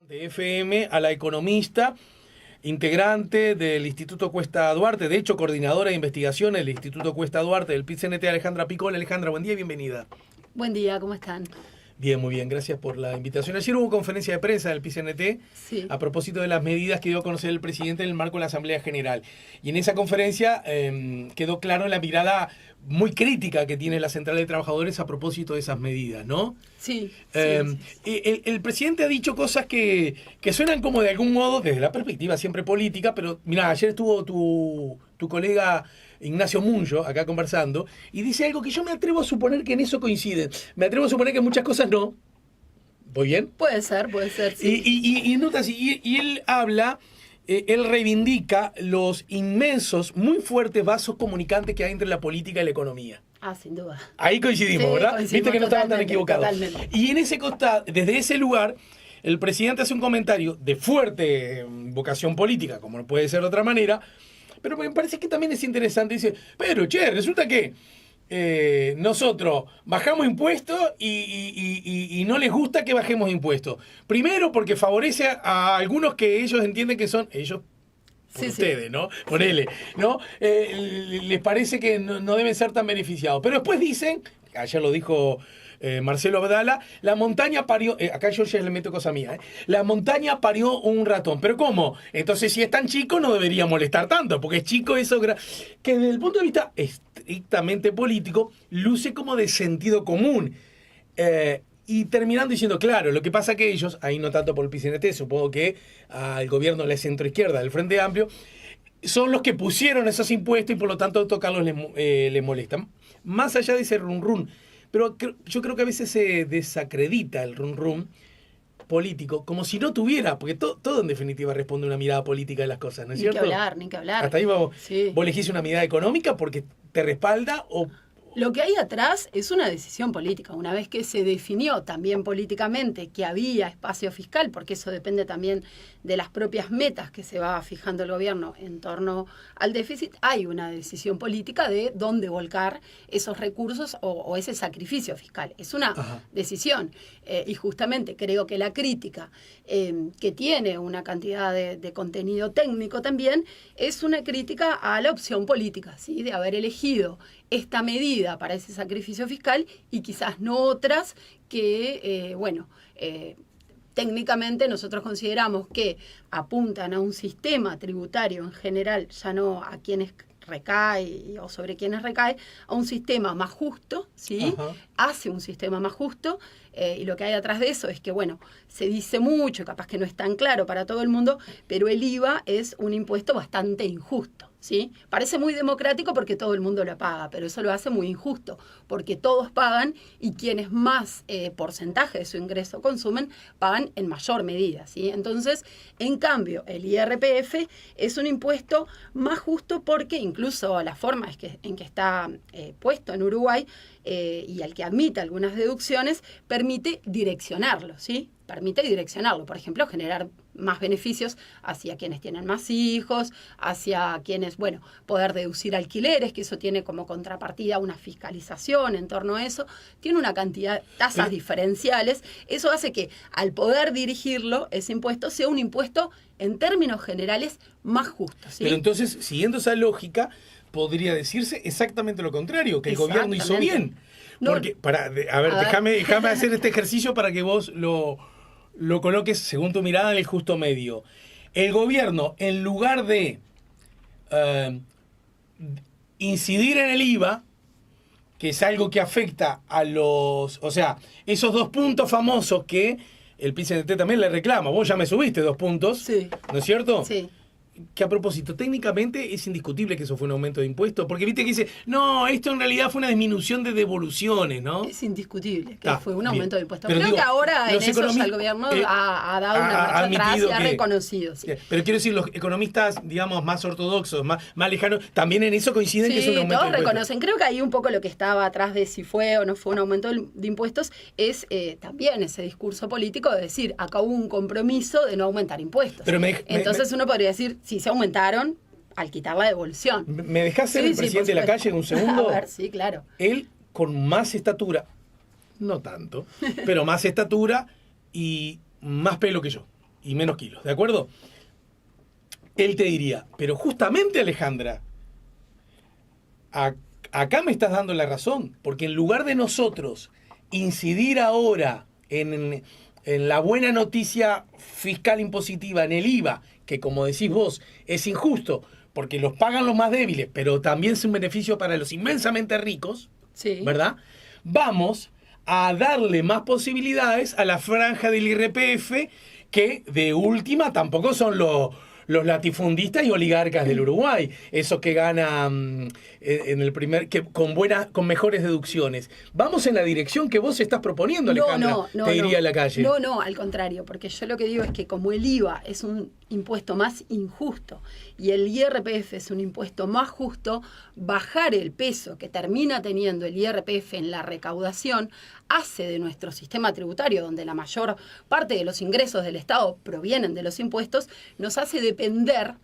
De FM a la economista, integrante del Instituto Cuesta Duarte, de hecho coordinadora de investigación del Instituto Cuesta Duarte del PIT-CNT, Alejandra Picol. Alejandra, buen día y bienvenida. Buen día, ¿cómo están? Bien, muy bien, gracias por la invitación. Ayer hubo conferencia de prensa del PIT-CNT a propósito de las medidas que dio a conocer el presidente en el marco de la Asamblea General. Y en esa conferencia quedó claro la mirada muy crítica que tiene la Central de Trabajadores a propósito de esas medidas, ¿no? Sí. El presidente ha dicho cosas que suenan como de algún modo, desde la perspectiva siempre política, pero mira, ayer estuvo tu colega Ignacio Munjo acá conversando y dice algo que yo me atrevo a suponer que en eso coincide. Me atrevo a suponer que en muchas cosas no. ¿Voy bien? Puede ser, sí. Y él habla... él reivindica los inmensos, muy fuertes vasos comunicantes que hay entre la política y la economía. Ah, sin duda. Ahí coincidimos, sí, ¿verdad? Coincidimos. Viste que no estaban tan equivocados. Totalmente. Y en ese costado, desde ese lugar, el presidente hace un comentario de fuerte vocación política, como no puede ser de otra manera, pero me parece que también es interesante. Dice, pero che, resulta que nosotros bajamos impuestos y no les gusta que bajemos impuestos. Primero porque favorece a algunos que ellos entienden que son ellos por ustedes, ¿no? Ponele, ¿no? Les parece que no deben ser tan beneficiados. Pero después dicen, ayer lo dijo Marcelo Abdala, la montaña parió, acá yo ya le meto cosa mía, la montaña parió un ratón. ¿Pero cómo? Entonces si es tan chico no debería molestar tanto, porque es chico eso, que desde el punto de vista estrictamente político, luce como de sentido común. Y terminando diciendo, claro, lo que pasa que ellos, ahí no tanto por el PIT-CNT, supongo que al gobierno de la centroizquierda, del Frente Amplio, son los que pusieron esos impuestos y por lo tanto tocarlos les molesta. Más allá de ese run-run, pero yo creo que a veces se desacredita el run-run político, como si no tuviera, porque todo en definitiva responde a una mirada política de las cosas, ¿no es cierto? Ni que hablar. Hasta ahí vos elegís una mirada económica porque te respalda o... Lo que hay atrás es una decisión política. Una vez que se definió también políticamente que había espacio fiscal, porque eso depende también de las propias metas que se va fijando el gobierno en torno al déficit, hay una decisión política de dónde volcar esos recursos o ese sacrificio fiscal. Es una decisión. Y justamente creo que la crítica, que tiene una cantidad de contenido técnico también, es una crítica a la opción política, ¿sí? De haber elegido esta medida para ese sacrificio fiscal y quizás no otras que, técnicamente nosotros consideramos que apuntan a un sistema tributario en general, ya no a quienes recae o sobre quienes recae, a un sistema más justo, ¿sí? Hace un sistema más justo, y lo que hay atrás de eso es que, bueno, se dice mucho, capaz que no es tan claro para todo el mundo, pero el IVA es un impuesto bastante injusto, ¿sí? Parece muy democrático porque todo el mundo lo paga, pero eso lo hace muy injusto, porque todos pagan y quienes más porcentaje de su ingreso consumen, pagan en mayor medida, ¿sí? Entonces, en cambio, el IRPF es un impuesto más justo porque incluso la forma en que está puesto en Uruguay y al que admite algunas deducciones, permite direccionarlo, ¿sí? Permite direccionarlo, por ejemplo, generar más beneficios hacia quienes tienen más hijos, hacia quienes, poder deducir alquileres, que eso tiene como contrapartida una fiscalización en torno a eso, tiene una cantidad de tasas diferenciales, eso hace que al poder dirigirlo, ese impuesto sea un impuesto en términos generales más justo, ¿sí? Pero entonces, siguiendo esa lógica, podría decirse exactamente lo contrario, que el gobierno hizo bien. Porque, déjame hacer este ejercicio para que vos lo coloques según tu mirada en el justo medio. El gobierno, en lugar de incidir en el IVA, que es algo que afecta a los... O sea, esos 2 puntos famosos que el PIT-CNT también le reclama. Vos ya me subiste 2 puntos, sí. ¿No es cierto? Sí. Que a propósito, técnicamente es indiscutible que eso fue un aumento de impuestos, porque viste que dice, no, esto en realidad fue una disminución de devoluciones, ¿no? Es indiscutible que fue un aumento de impuestos. Pero creo que ahora en eso ya el gobierno ha dado una marcha atrás y ha reconocido. Sí. Pero quiero decir, los economistas, digamos, más ortodoxos, más lejanos, también en eso coinciden que es un aumento de impuestos. Todos reconocen. Creo que ahí un poco lo que estaba atrás de si fue o no fue un aumento de impuestos es también ese discurso político de decir, acá hubo un compromiso de no aumentar impuestos. Pero entonces uno podría decir, si se aumentaron, al quitar la devolución. ¿Me dejás ser el presidente de la calle en un segundo? A ver, sí, claro. Él, con más estatura, no tanto, pero más estatura y más pelo que yo. y menos kilos, ¿de acuerdo? Él te diría, pero justamente, Alejandra, acá me estás dando la razón, porque en lugar de nosotros incidir ahora en la buena noticia fiscal impositiva, en el IVA, que como decís vos, es injusto, porque los pagan los más débiles, pero también es un beneficio para los inmensamente ricos, Sí. ¿verdad? Vamos a darle más posibilidades a la franja del IRPF, que de última tampoco son los latifundistas y oligarcas del Uruguay, esos que ganan en el primer, que con mejores deducciones. Vamos en la dirección que vos estás proponiendo, Alejandra, te diría en la calle. No, al contrario, porque yo lo que digo es que como el IVA es un impuesto más injusto y el IRPF es un impuesto más justo, bajar el peso que termina teniendo el IRPF en la recaudación hace de nuestro sistema tributario, donde la mayor parte de los ingresos del Estado provienen de los impuestos, nos hace depender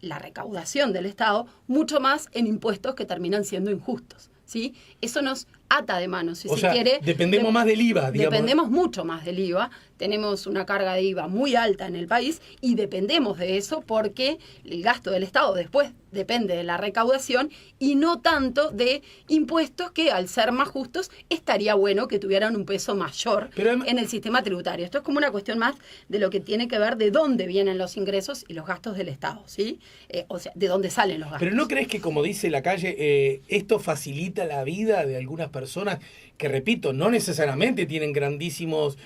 la recaudación del Estado mucho más en impuestos que terminan siendo injustos, ¿sí? Eso nos ata de manos, si o se sea, quiere. Dependemos más del IVA, digamos. Dependemos mucho más del IVA. Tenemos una carga de IVA muy alta en el país y dependemos de eso porque el gasto del Estado después depende de la recaudación y no tanto de impuestos que, al ser más justos, estaría bueno que tuvieran un peso mayor en el sistema tributario. Esto es como una cuestión más de lo que tiene que ver de dónde vienen los ingresos y los gastos del Estado, ¿sí? O sea, de dónde salen los gastos. Pero ¿no crees que, como dice la calle, esto facilita la vida de algunas personas que, repito, no necesariamente tienen grandísimos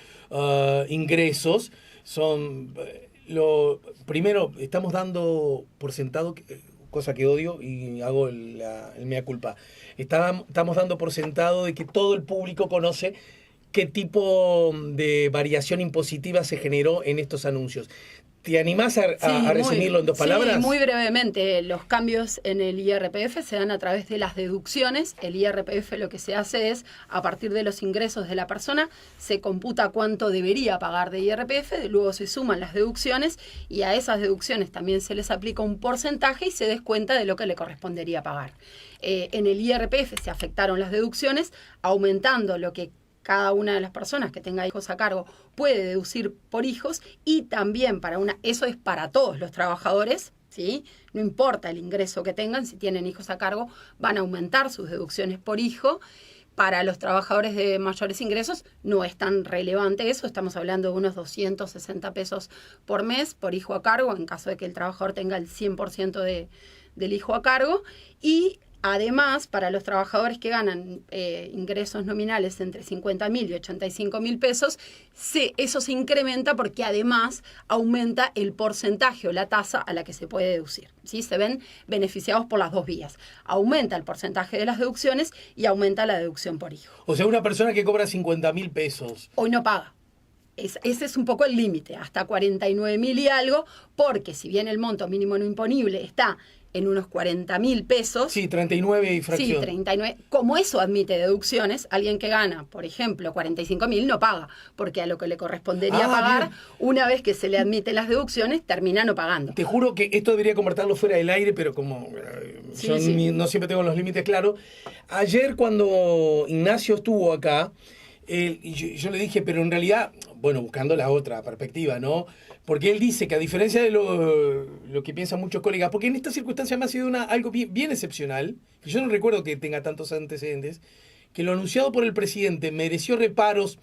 ingresos? Son primero, estamos dando por sentado, cosa que odio y hago el mea culpa, estamos dando por sentado de que todo el público conoce qué tipo de variación impositiva se generó en estos anuncios. ¿Te animás a resumirlo en dos palabras? Sí, muy brevemente. Los cambios en el IRPF se dan a través de las deducciones. El IRPF lo que se hace es, a partir de los ingresos de la persona, se computa cuánto debería pagar de IRPF, luego se suman las deducciones y a esas deducciones también se les aplica un porcentaje y se descuenta de lo que le correspondería pagar. En el IRPF se afectaron las deducciones, aumentando lo que cada una de las personas que tenga hijos a cargo puede deducir por hijos y también eso es para todos los trabajadores, ¿sí? No importa el ingreso que tengan, si tienen hijos a cargo van a aumentar sus deducciones por hijo. Para los trabajadores de mayores ingresos no es tan relevante eso, estamos hablando de unos 260 pesos por mes por hijo a cargo, en caso de que el trabajador tenga el 100% del hijo a cargo. Y además, para los trabajadores que ganan ingresos nominales entre 50.000 y 85.000 pesos, eso se incrementa porque además aumenta el porcentaje o la tasa a la que se puede deducir, ¿sí? Se ven beneficiados por las dos vías. Aumenta el porcentaje de las deducciones y aumenta la deducción por hijo. O sea, una persona que cobra 50.000 pesos. Hoy no paga. Ese es un poco el límite, hasta 49.000 y algo, porque si bien el monto mínimo no imponible está en unos 40.000 pesos. Sí, 39 y fracción. Sí, 39. Como eso admite deducciones, alguien que gana, por ejemplo, 45.000 no paga, porque a lo que le correspondería pagar, bien, una vez que se le admiten las deducciones, termina no pagando. Te juro que esto debería conversarlo fuera del aire, pero como no siempre tengo los límites claros. Ayer cuando Ignacio estuvo acá, yo le dije, pero en realidad, bueno, buscando la otra perspectiva, ¿no? Porque él dice que a diferencia de lo que piensan muchos colegas, porque en esta circunstancia me ha sido algo bien excepcional, que yo no recuerdo que tenga tantos antecedentes, que lo anunciado por el presidente mereció reparos,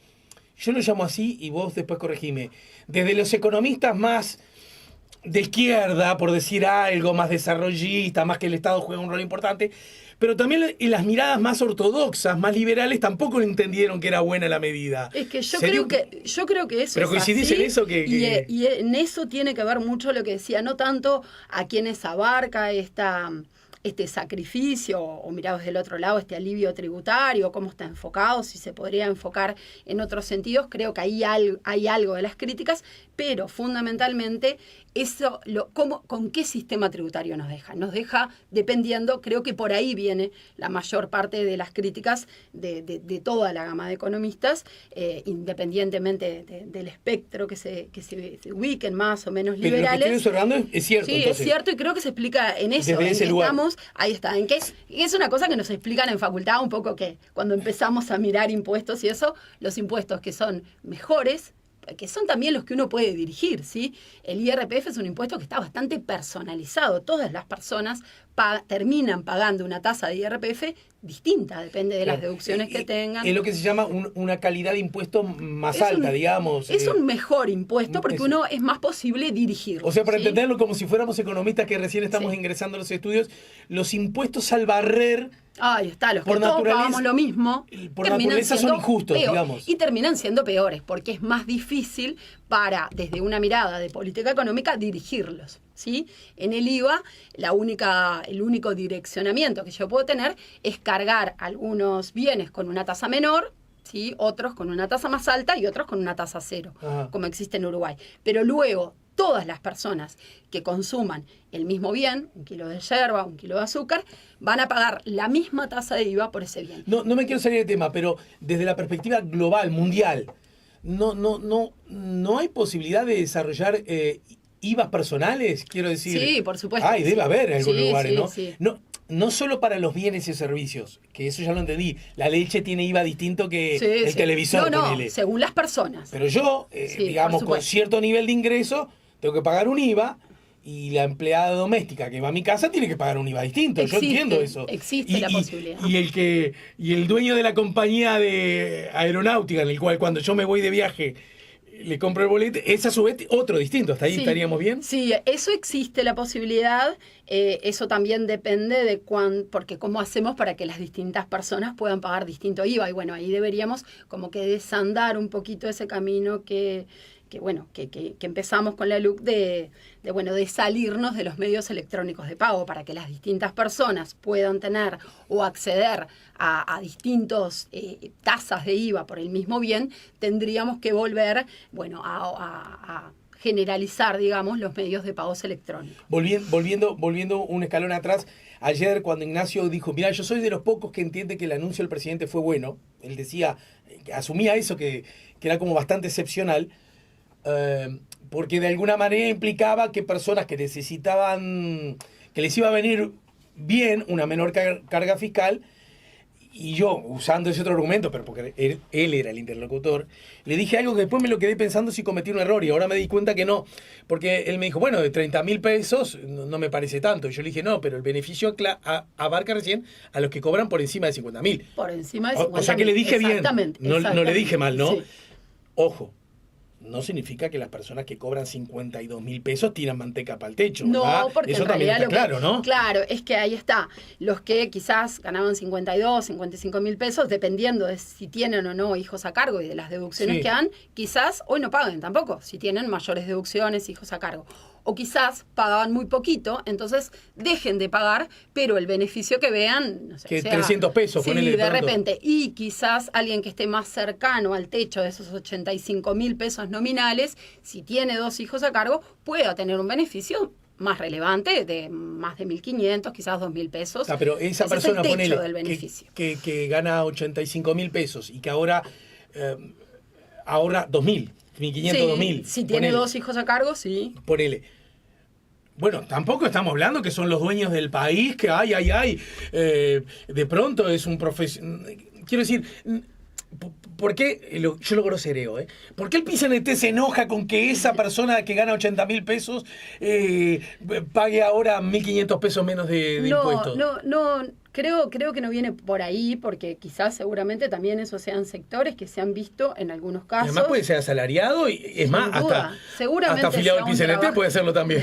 yo lo llamo así y vos después corregime, desde los economistas más de izquierda, por decir algo, más desarrollistas, más que el Estado juega un rol importante, pero también las miradas más ortodoxas, más liberales, tampoco entendieron que era buena la medida. Es que yo creo que eso pero es coincidís así, en eso y en eso tiene que ver mucho lo que decía, no tanto a quienes abarca este sacrificio, o mirado desde el otro lado, este alivio tributario, cómo está enfocado, si se podría enfocar en otros sentidos. Creo que ahí hay algo de las críticas, pero fundamentalmente eso, ¿con qué sistema tributario nos deja? Nos deja dependiendo, creo que por ahí viene la mayor parte de las críticas de toda la gama de economistas, independientemente del espectro que se ubiquen más o menos liberales. Pero lo que estoy observando es cierto. Sí, entonces, es cierto, y creo que se explica en eso, desde ese lugar. Ahí está, en que es una cosa que nos explican en facultad un poco, que cuando empezamos a mirar impuestos y eso, los impuestos que son mejores, que son también los que uno puede dirigir, ¿sí? El IRPF es un impuesto que está bastante personalizado. Todas las personas terminan pagando una tasa de IRPF distinta, depende de las deducciones que tengan. Es lo que se llama una calidad de impuesto más alta, digamos. Es un mejor impuesto porque uno es más posible dirigirlo. O sea, para entenderlo como si fuéramos economistas que recién estamos ingresando a los estudios, los impuestos al barrer... Ahí está, los que todos pagamos lo mismo, por naturaleza son injustos, digamos. Y terminan siendo peores, porque es más difícil desde una mirada de política económica, dirigirlos, ¿sí? En el IVA, el único direccionamiento que yo puedo tener es cargar algunos bienes con una tasa menor, ¿sí? Otros con una tasa más alta y otros con una tasa cero, como existe en Uruguay. Pero luego, todas las personas que consuman el mismo bien, 1 kilo de yerba, 1 kilo de azúcar, van a pagar la misma tasa de IVA por ese bien. No me quiero salir del tema, pero desde la perspectiva global, mundial, no hay posibilidad de desarrollar IVAs personales, quiero decir. Sí, por supuesto. Debe haber en algunos lugares, ¿no? Sí. No solo para los bienes y servicios, que eso ya lo entendí. La leche tiene IVA distinto que el televisor. No, según las personas. Pero yo, digamos, con cierto nivel de ingreso, tengo que pagar un IVA, y la empleada doméstica que va a mi casa tiene que pagar un IVA distinto. Yo entiendo eso. Existe la posibilidad. Y el dueño de la compañía de aeronáutica, en el cual cuando yo me voy de viaje le compro el boleto, es a su vez otro distinto. ¿Hasta ahí estaríamos bien? Sí, eso existe la posibilidad. Eso también depende de porque cómo hacemos para que las distintas personas puedan pagar distinto IVA. Y bueno, ahí deberíamos como que desandar un poquito ese camino que empezamos con la LUC de salirnos de los medios electrónicos de pago para que las distintas personas puedan tener o acceder a distintos tasas de IVA por el mismo bien. Tendríamos que volver a generalizar, digamos, los medios de pagos electrónicos. Volviendo un escalón atrás, ayer cuando Ignacio dijo, mira, yo soy de los pocos que entiende que el anuncio del presidente fue bueno, él decía, asumía eso que era como bastante excepcional, porque de alguna manera implicaba que personas que necesitaban, que les iba a venir bien una menor carga fiscal, y yo, usando ese otro argumento, pero porque él era el interlocutor, le dije algo que después me lo quedé pensando si cometí un error, y ahora me di cuenta que no, porque él me dijo, bueno, de 30.000 pesos no me parece tanto, y yo le dije, no, pero el beneficio abarca recién a los que cobran por encima de 50.000. Por encima de 50.000. O sea que le dije bien, no le dije mal, ¿no? Sí. Ojo. No significa que las personas que cobran 52.000 pesos tiran manteca para el techo. No, ¿verdad? porque eso en también realidad está claro, ¿no? Claro, es que ahí está. Los que quizás ganaban 55.000 pesos, dependiendo de si tienen o no hijos a cargo y de las deducciones que dan, quizás hoy no paguen tampoco, si tienen mayores deducciones, hijos a cargo. O quizás pagaban muy poquito, entonces dejen de pagar, pero el beneficio que vean, no sé, que 300 pesos, sí, de repente. Y quizás alguien que esté más cercano al techo de esos 85.000 pesos nominales, si tiene 2 hijos a cargo, pueda tener un beneficio más relevante, de más de 1.500, quizás 2.000 pesos. Pero esa persona, es el techo ponele, del beneficio. Que gana 85.000 pesos y que ahorra 2.000, 1.500, 2.000. Si tiene 2 hijos a cargo, sí. Ponele. Bueno, tampoco estamos hablando que son los dueños del país, que de pronto es un profesional. Quiero decir, ¿por qué? Yo lo grosereo, ¿eh? ¿Por qué el PCNT se enoja con que esa persona que gana 80.000 pesos pague ahora 1.500 pesos menos de impuestos? No. Creo que no viene por ahí, porque quizás seguramente también esos sean sectores que se han visto en algunos casos. Y además puede ser asalariado y es más, hasta afiliado al PCNT puede serlo también.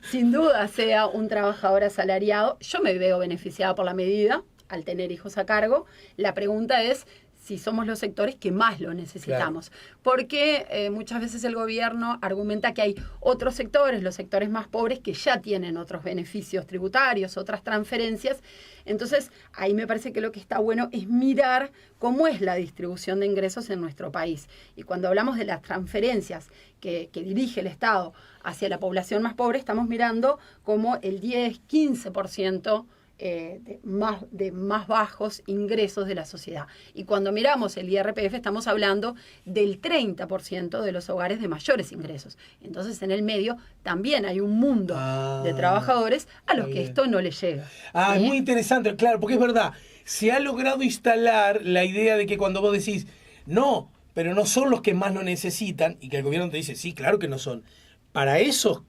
Sin duda sea un trabajador asalariado. Yo me veo beneficiada por la medida al tener hijos a cargo. La pregunta es si somos los sectores que más lo necesitamos. Claro. Porque muchas veces el gobierno argumenta que hay otros sectores, los sectores más pobres, que ya tienen otros beneficios tributarios, otras transferencias. Entonces, ahí me parece que lo que está bueno es mirar cómo es la distribución de ingresos en nuestro país. Y cuando hablamos de las transferencias que dirige el Estado hacia la población más pobre, estamos mirando como el 10-15% de más bajos ingresos de la sociedad. Y cuando miramos el IRPF estamos hablando del 30% de los hogares de mayores ingresos. Entonces en el medio también hay un mundo de trabajadores a los que esto no les llega. ¿Sí? Es muy interesante, claro, porque es verdad, se ha logrado instalar la idea de que cuando vos decís, no, pero no son los que más lo necesitan, y que el gobierno te dice, sí, claro que no son. Para esos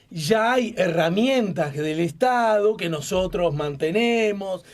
ya hay herramientas del Estado que nosotros mantenemos,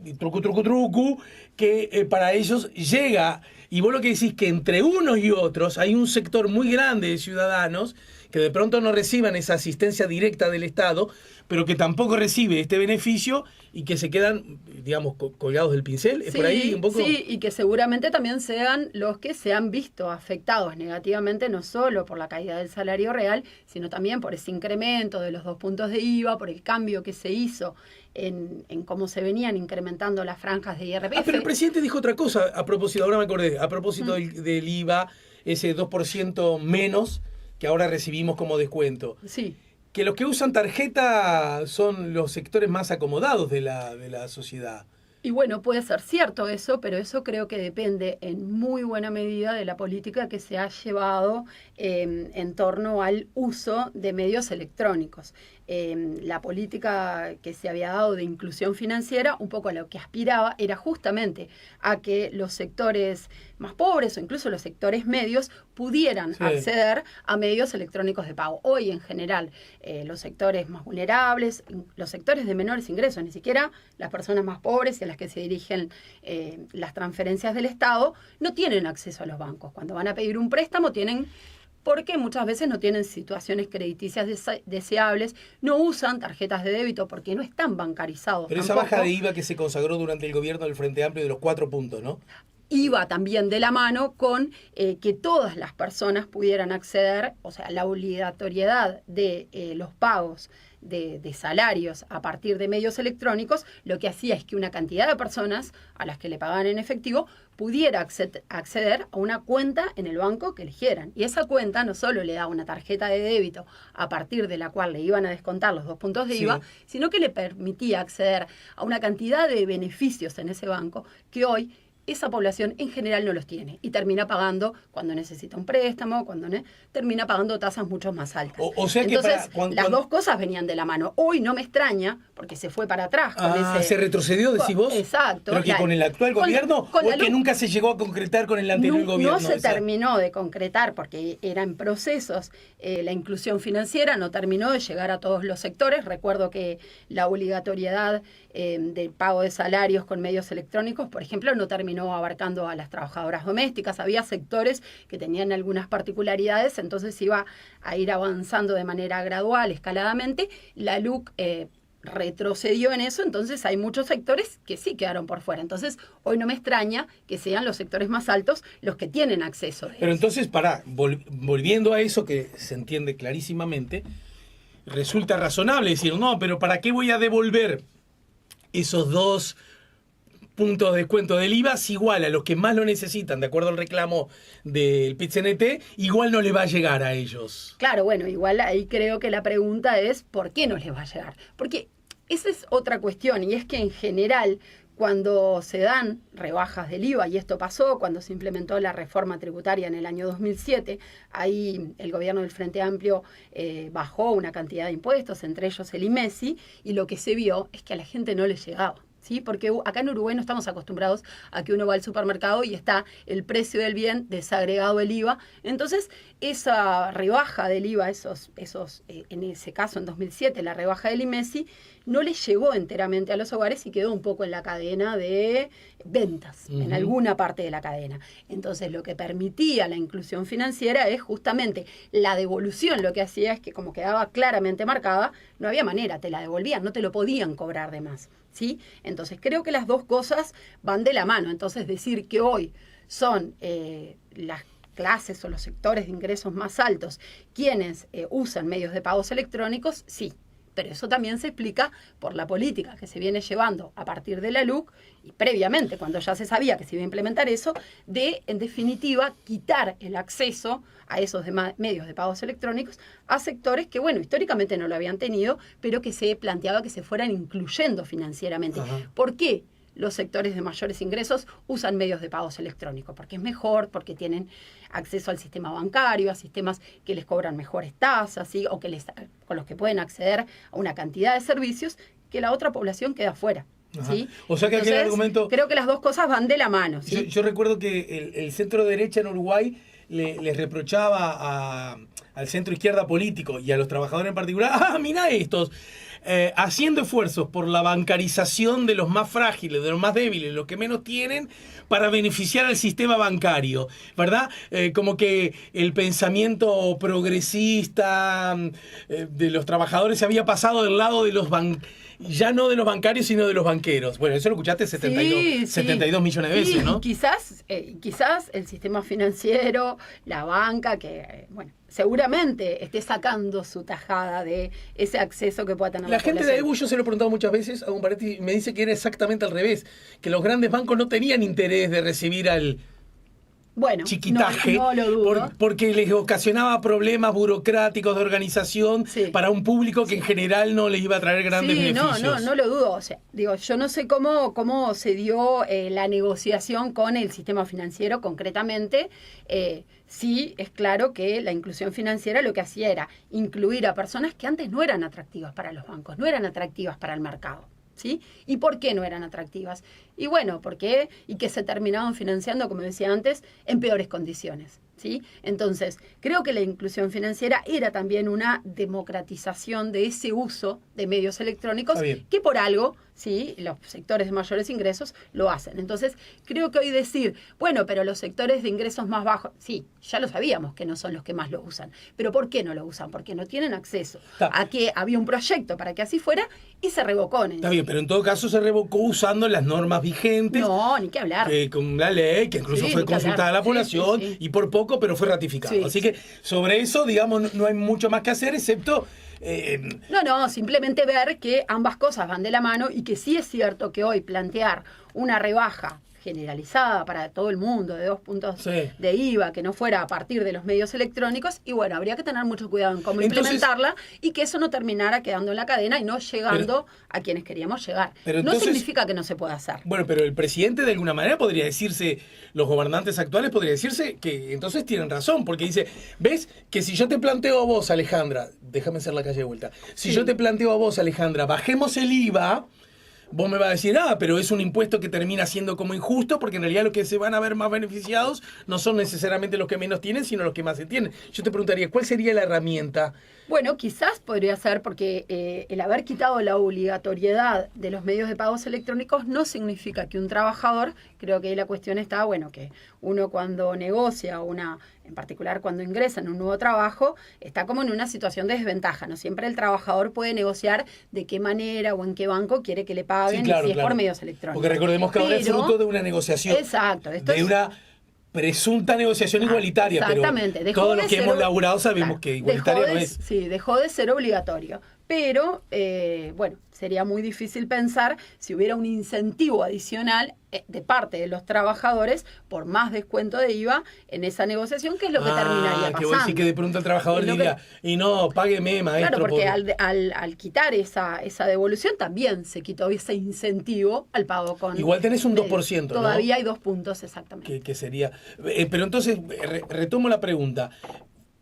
y trucu, que para ellos llega. Y vos lo que decís que entre unos y otros hay un sector muy grande de ciudadanos que de pronto no reciban esa asistencia directa del Estado, pero que tampoco recibe este beneficio y que se quedan, digamos, colgados del pincel. ¿Es sí, por ahí un poco? Sí, y que seguramente también sean los que se han visto afectados negativamente, no solo por la caída del salario real, sino también por ese incremento de los 2 puntos de IVA, por el cambio que se hizo en cómo se venían incrementando las franjas de IRPF. Pero el presidente dijo otra cosa a propósito, ahora me acordé, a propósito del IVA, ese 2% menos que ahora recibimos como descuento. Sí. Que los que usan tarjeta son los sectores más acomodados de la sociedad. Y bueno, puede ser cierto eso, pero eso creo que depende en muy buena medida de la política que se ha llevado en torno al uso de medios electrónicos. La política que se había dado de inclusión financiera, un poco a lo que aspiraba, era justamente a que los sectores más pobres o incluso los sectores medios pudieran acceder a medios electrónicos de pago. Hoy, en general, los sectores más vulnerables, los sectores de menores ingresos, ni siquiera las personas más pobres y a las que se dirigen las transferencias del Estado, no tienen acceso a los bancos. Cuando van a pedir un préstamo tienen... porque muchas veces no tienen situaciones crediticias deseables, no usan tarjetas de débito porque no están bancarizados. Pero tampoco. esa baja de IVA que se consagró durante el gobierno del Frente Amplio de los 4 puntos, ¿no? Iba también de la mano con que todas las personas pudieran acceder, o sea, la obligatoriedad de los pagos de salarios a partir de medios electrónicos, lo que hacía es que una cantidad de personas a las que le pagaban en efectivo pudiera acceder a una cuenta en el banco que eligieran. Y esa cuenta no solo le daba una tarjeta de débito a partir de la cual le iban a descontar los 2 puntos de IVA, sino que le permitía acceder a una cantidad de beneficios en ese banco que hoy esa población en general no los tiene y termina pagando cuando necesita un préstamo, termina pagando tasas mucho más altas. O sea que entonces, las dos cosas venían de la mano. Hoy no me extraña, porque se fue para atrás. ¿Se retrocedió, decís vos? Exacto. ¿Pero que con el actual gobierno o es que nunca se llegó a concretar con el anterior gobierno? No se terminó de concretar porque era en procesos. La inclusión financiera no terminó de llegar a todos los sectores. Recuerdo que la obligatoriedad del pago de salarios con medios electrónicos, por ejemplo, no terminó abarcando a las trabajadoras domésticas. Había sectores que tenían algunas particularidades, entonces iba a ir avanzando de manera gradual, escaladamente. La LUC retrocedió en eso, entonces hay muchos sectores que sí quedaron por fuera. Entonces, hoy no me extraña que sean los sectores más altos los que tienen acceso a eso. Pero entonces, volviendo a eso que se entiende clarísimamente, resulta razonable decir, no, pero ¿para qué voy a devolver esos 2 puntos de descuento del IVA si igual a los que más lo necesitan, de acuerdo al reclamo del PIT-CNT, igual no le va a llegar a ellos? Claro, bueno, igual ahí creo que la pregunta es ¿por qué no les va a llegar? Porque esa es otra cuestión, y es que en general cuando se dan rebajas del IVA, y esto pasó cuando se implementó la reforma tributaria en el año 2007, ahí el gobierno del Frente Amplio bajó una cantidad de impuestos, entre ellos el IMESI, y lo que se vio es que a la gente no le llegaba. ¿Sí? Porque acá en Uruguay no estamos acostumbrados a que uno va al supermercado y está el precio del bien desagregado el IVA. Entonces, esa rebaja del IVA, en ese caso en 2007, la rebaja del IMESI, no le llegó enteramente a los hogares y quedó un poco en la cadena de ventas, en alguna parte de la cadena. Entonces, lo que permitía la inclusión financiera es justamente la devolución. Lo que hacía es que, como quedaba claramente marcada, no había manera, te la devolvían, no te lo podían cobrar de más. ¿Sí? Entonces, creo que las dos cosas van de la mano. Entonces, decir que hoy son las clases o los sectores de ingresos más altos quienes usan medios de pagos electrónicos, sí. Pero eso también se explica por la política que se viene llevando a partir de la LUC y previamente, cuando ya se sabía que se iba a implementar eso, de, en definitiva, quitar el acceso a esos medios de pagos electrónicos a sectores que, bueno, históricamente no lo habían tenido, pero que se planteaba que se fueran incluyendo financieramente. Ajá. ¿Por qué los sectores de mayores ingresos usan medios de pagos electrónicos? Porque es mejor, porque tienen acceso al sistema bancario, a sistemas que les cobran mejores tasas, ¿sí? O con los que pueden acceder a una cantidad de servicios que la otra población queda fuera. ¿sí? O sea que aquel argumento... Creo que las dos cosas van de la mano. ¿sí? Yo recuerdo que el centro derecha en Uruguay les reprochaba al centro izquierda político y a los trabajadores en particular, mirá estos, haciendo esfuerzos por la bancarización de los más frágiles, de los más débiles, los que menos tienen, para beneficiar al sistema bancario, ¿verdad? Como que el pensamiento progresista de los trabajadores se había pasado del lado de los ya no de los bancarios, sino de los banqueros. Bueno, eso lo escuchaste 72 millones de veces, ¿no? Y quizás el sistema financiero, la banca, que, bueno, seguramente esté sacando su tajada de ese acceso que pueda tener la gente de EBU, yo se lo he preguntado muchas veces, hago un paréntesis, me dice que era exactamente al revés, que los grandes bancos no tenían interés de recibir al chiquitaje, no lo dudo. Porque les ocasionaba problemas burocráticos de organización para un público que en general no les iba a traer grandes beneficios. No lo dudo. O sea, yo no sé cómo se dio la negociación con el sistema financiero concretamente. Sí, es claro que la inclusión financiera lo que hacía era incluir a personas que antes no eran atractivas para los bancos, no eran atractivas para el mercado. ¿Sí? ¿Y por qué no eran atractivas? Y bueno, y que se terminaban financiando, como decía antes, en peores condiciones. ¿Sí? Entonces, creo que la inclusión financiera era también una democratización de ese uso de medios electrónicos que por algo, ¿sí? Los sectores de mayores ingresos lo hacen. Entonces, creo que hoy decir, bueno, pero los sectores de ingresos más bajos, sí, ya lo sabíamos que no son los que más lo usan. Pero ¿por qué no lo usan? Porque no tienen acceso a que había un proyecto para que así fuera y se revocó. Está bien, pero en todo caso se revocó usando las normas vigentes. No, ni que hablar. Con la ley, que incluso fue consultada a la población y por poco, pero fue ratificado. Así que sobre eso, digamos, no hay mucho más que hacer, excepto... simplemente ver que ambas cosas van de la mano y que sí es cierto que hoy plantear una rebaja generalizada para todo el mundo de 2 puntos de IVA, que no fuera a partir de los medios electrónicos, y bueno, habría que tener mucho cuidado en cómo implementarla y que eso no terminara quedando en la cadena y no llegando a quienes queríamos llegar. No significa que no se pueda hacer. Bueno, pero el presidente de alguna manera podría decirse, los gobernantes actuales podría decirse que entonces tienen razón, porque dice, ¿ves? Que si yo te planteo a vos, Alejandra, déjame hacer la calle de vuelta, si yo te planteo a vos, Alejandra, bajemos el IVA, vos me vas a decir, pero es un impuesto que termina siendo como injusto, porque en realidad los que se van a ver más beneficiados no son necesariamente los que menos tienen, sino los que más se tienen. Yo te preguntaría, ¿cuál sería la herramienta? Bueno, quizás podría ser porque el haber quitado la obligatoriedad de los medios de pagos electrónicos no significa que un trabajador, creo que ahí la cuestión está, bueno, que uno cuando negocia en particular cuando ingresa en un nuevo trabajo, está como en una situación de desventaja, ¿no? Siempre el trabajador puede negociar de qué manera o en qué banco quiere que le paguen, y si es por medios electrónicos. Porque recordemos que ahora es fruto de una negociación. Exacto. De una presunta negociación igualitaria, exactamente. Pero todos los que hemos laburado sabemos que igualitaria no es. Sí, dejó de ser obligatorio. Pero, sería muy difícil pensar si hubiera un incentivo adicional de parte de los trabajadores por más descuento de IVA en esa negociación, que es lo que terminaría pasando. Que vos decís que de pronto el trabajador diría, y no, págueme, maestro. Claro, porque al quitar esa devolución también se quitó ese incentivo al pago con... Igual tenés un 2%, Todavía hay 2 puntos, exactamente. Que sería... pero entonces, retomo la pregunta.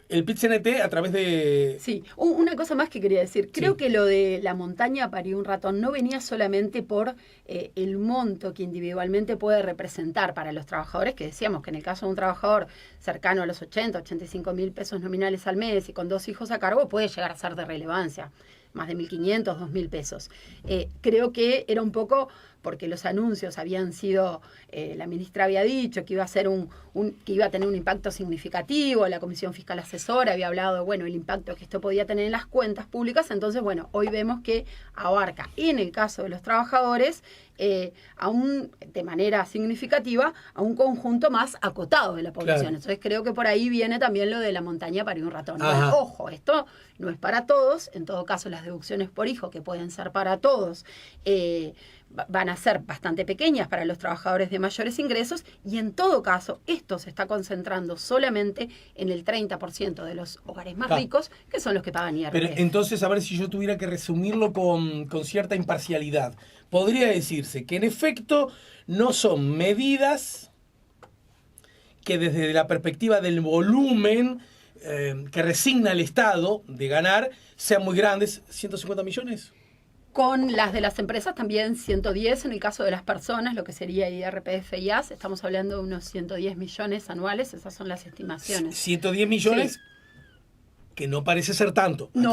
El PIT-CNT a través de... Sí, una cosa más que quería decir. Creo que lo de la montaña parió un ratón no venía solamente por el monto que individualmente puede representar para los trabajadores, que decíamos que en el caso de un trabajador cercano a los 85 mil pesos nominales al mes y con 2 hijos a cargo puede llegar a ser de relevancia, más de 1.500, 2.000 pesos. Creo que era un poco porque los anuncios habían sido, la ministra había dicho que iba a ser que iba a tener un impacto significativo, la Comisión Fiscal Asesora había hablado, el impacto que esto podía tener en las cuentas públicas. Entonces, hoy vemos que abarca, en el caso de los trabajadores, de manera significativa, a un conjunto más acotado de la población. Claro. Entonces creo que por ahí viene también lo de la montaña parió un ratón. Ojo, esto no es para todos, en todo caso las deducciones por hijo, que pueden ser para todos, van a ser bastante pequeñas para los trabajadores de mayores ingresos, y en todo caso esto se está concentrando solamente en el 30% de los hogares más ricos, que son los que pagan IRPF. Pero entonces, a ver, si yo tuviera que resumirlo con cierta imparcialidad, podría decirse que en efecto no son medidas que desde la perspectiva del volumen que resigna el Estado de ganar sean muy grandes. ¿150 millones? Con las de las empresas también 110 en el caso de las personas, lo que sería IRPF y IAS. Estamos hablando de unos 110 millones anuales, esas son las estimaciones. 110 millones, sí. Que no parece ser tanto. No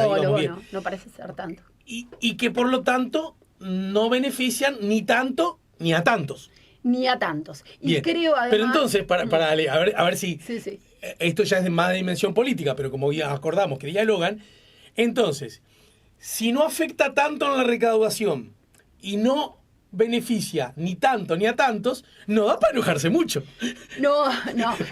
parece ser tanto. Y que por lo tanto no benefician ni tanto ni a tantos. Ni a tantos. Y bien. Creo además... Pero entonces, a ver si... Sí. Esto ya es de más de dimensión política, pero como ya acordamos que dialogan, entonces... Si no afecta tanto en la recaudación y no beneficia ni tanto ni a tantos, no da para enojarse mucho. No.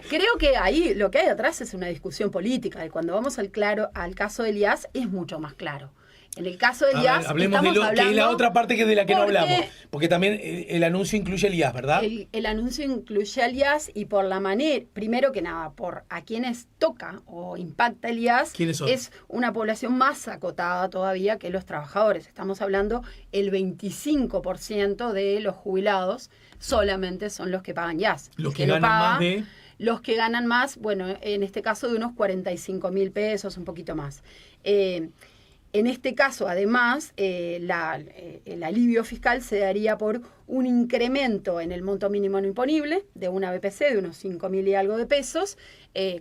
Creo que ahí lo que hay atrás es una discusión política. Y cuando vamos al caso del IAS es mucho más claro. En el caso del IAS, hablemos de que es la otra parte que de la que no hablamos. Porque también el anuncio incluye el IAS, ¿verdad? El anuncio incluye al IAS y por la manera, primero que nada, por a quienes toca o impacta el IAS, ¿quiénes son? Es una población más acotada todavía que los trabajadores. Estamos hablando el 25% de los jubilados solamente son los que pagan IAS. Los que ganan más de... Los que ganan más, bueno, en este caso de unos 45.000 pesos, un poquito más. En este caso, además, el alivio fiscal se daría por un incremento en el monto mínimo no imponible de una BPC de unos 5.000 y algo de pesos.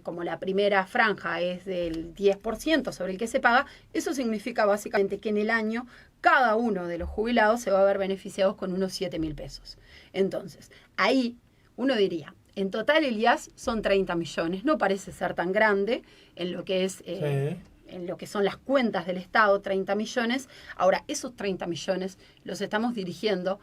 Como la primera franja es del 10% sobre el que se paga, eso significa básicamente que en el año cada uno de los jubilados se va a ver beneficiados con unos 7.000 pesos. Entonces, ahí uno diría, en total el IAS son 30 millones, no parece ser tan grande en lo que es... en lo que son las cuentas del Estado, 30 millones. Ahora, esos 30 millones los estamos dirigiendo